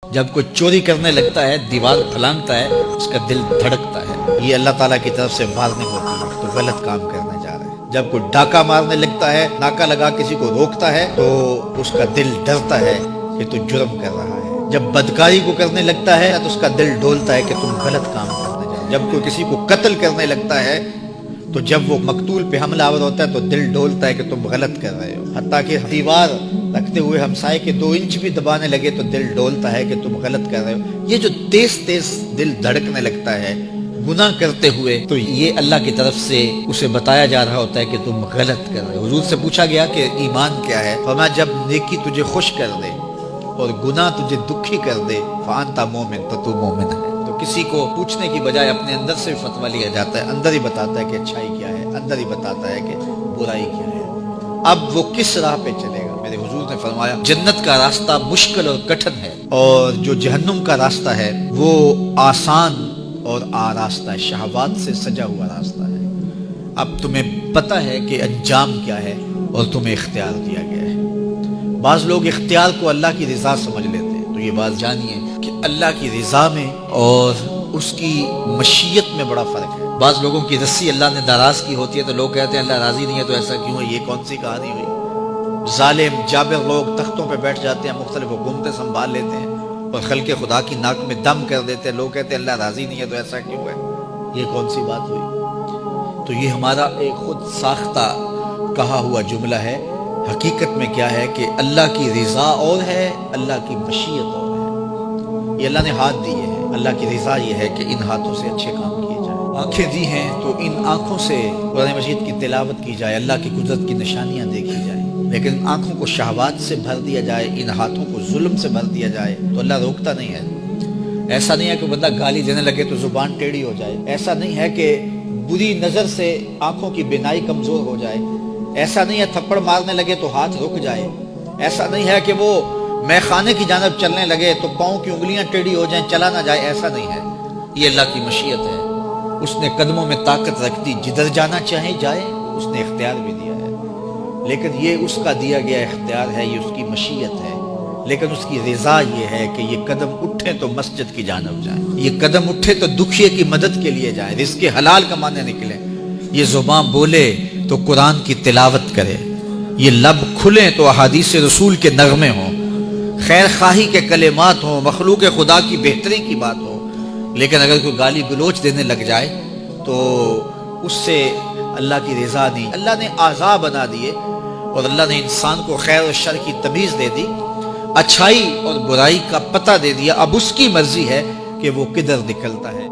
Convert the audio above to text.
جب کوئی چوری کرنے لگتا ہے، دیوار پھلانگتا ہے، اس کا دل دھڑکتا ہے، یہ اللہ تعالیٰ کی طرف سے وارننگ ہوتی ہے تو غلط کام کرنے جا رہے ہیں۔ جب کوئی ڈاکہ مارنے لگتا ہے، ناکہ لگا کسی کو روکتا ہے تو اس کا دل ڈرتا ہے کہ تو جرم کر رہا ہے۔ جب بدکاری کو کرنے لگتا ہے تو اس کا دل ڈولتا ہے کہ تم غلط کام کرنے جا رہے ہیں۔ جب کوئی کسی کو قتل کرنے لگتا ہے تو جب وہ مقتول پہ حملہ آور ہوتا ہے تو دل ڈولتا ہے کہ تم غلط کر رہے ہو۔ حتیٰ کہ دیوار رکھتے ہوئے ہمسائے کے 2 انچ بھی دبانے لگے تو دل ڈولتا ہے کہ تم غلط کر رہے ہو۔ یہ جو تیز تیز دل دھڑکنے لگتا ہے گناہ کرتے ہوئے، تو یہ اللہ کی طرف سے اسے بتایا جا رہا ہوتا ہے کہ تم غلط کر رہے ہو۔ حضور سے پوچھا گیا کہ ایمان کیا ہے؟ فرمایا جب نیکی تجھے خوش کر دے اور گناہ تجھے دکھی کر دے فانت مومن، تو تو مومن ہے۔ تو کسی کو پوچھنے کی بجائے اپنے اندر سے فتویٰ لیا جاتا ہے، اندر ہی بتاتا ہے کہ اچھائی کیا ہے، اندر ہی بتاتا ہے کہ برائی کیا ہے۔ اب وہ کس راہ پہ چلے گا؟ میرے حضور نے فرمایا جنت کا راستہ مشکل اور کٹھن ہے، اور جو جہنم کا راستہ ہے وہ آسان اور آراستہ ہے، شہوات سے سجا ہوا راستہ ہے۔ اب تمہیں پتہ ہے کہ انجام کیا ہے اور تمہیں اختیار دیا گیا ہے۔ بعض لوگ اختیار کو اللہ کی رضا سمجھ لیتے ہیں، تو یہ بات جانیے کہ اللہ کی رضا میں اور اس کی مشیت میں بڑا فرق ہے۔ بعض لوگوں کی رسی اللہ نے دراز کی ہوتی ہے تو لوگ کہتے ہیں اللہ راضی نہیں ہے تو ایسا کیوں ہے؟ یہ کون سی کہانی ہوئی؟ ظالم جابر لوگ تختوں پہ بیٹھ جاتے ہیں، مختلف حکومتیں سنبھال لیتے ہیں اور خلق خدا کی ناک میں دم کر دیتے ہیں، لوگ کہتے ہیں اللہ راضی نہیں ہے تو ایسا کیوں ہے؟ یہ کون سی بات ہوئی؟ تو یہ ہمارا ایک خود ساختہ کہا ہوا جملہ ہے۔ حقیقت میں کیا ہے کہ اللہ کی رضا اور ہے، اللہ کی مشیت اور ہے۔ یہ اللہ نے ہاتھ دیے ہیں، اللہ کی رضا یہ ہے کہ ان ہاتھوں سے اچھے کام کیے جائیں۔ آنکھیں دی ہیں تو ان آنکھوں سے قرآن مجید کی تلاوت کی جائے، اللہ کی قدرت کی نشانیاں دیکھی جائیں۔ لیکن آنکھوں کو شہوات سے بھر دیا جائے، ان ہاتھوں کو ظلم سے بھر دیا جائے تو اللہ روکتا نہیں ہے۔ ایسا نہیں ہے کہ بندہ گالی دینے لگے تو زبان ٹیڑھی ہو جائے، ایسا نہیں ہے کہ بری نظر سے آنکھوں کی بینائی کمزور ہو جائے، ایسا نہیں ہے تھپڑ مارنے لگے تو ہاتھ رک جائے، ایسا نہیں ہے کہ وہ مے خانے کی جانب چلنے لگے تو پاؤں کی انگلیاں ٹیڑھی ہو جائیں، چلا نہ جائے، ایسا نہیں ہے۔ یہ اللہ کی مشیت ہے۔ اس نے قدموں میں طاقت رکھ دی، جدھر جانا چاہے جائے، اس نے اختیار بھی دیا ہے، لیکن یہ اس کا دیا گیا اختیار ہے، یہ اس کی مشیت ہے۔ لیکن اس کی رضا یہ ہے کہ یہ قدم اٹھے تو مسجد کی جانب جائیں، یہ قدم اٹھے تو دکھیے کی مدد کے لیے جائیں، رزق حلال کمانے نکلیں، یہ زبان بولے تو قرآن کی تلاوت کرے، یہ لب کھلیں تو احادیث رسول کے نغمے ہوں، خیر خواہی کے کلمات ہوں، مخلوق خدا کی بہتری کی بات ہو۔ لیکن اگر کوئی گالی گلوچ دینے لگ جائے تو اس سے اللہ کی رضا نہیں۔ اللہ نے اعضاء بنا دیے اور اللہ نے انسان کو خیر و شر کی تمیز دے دی، اچھائی اور برائی کا پتہ دے دیا، اب اس کی مرضی ہے کہ وہ کدھر نکلتا ہے۔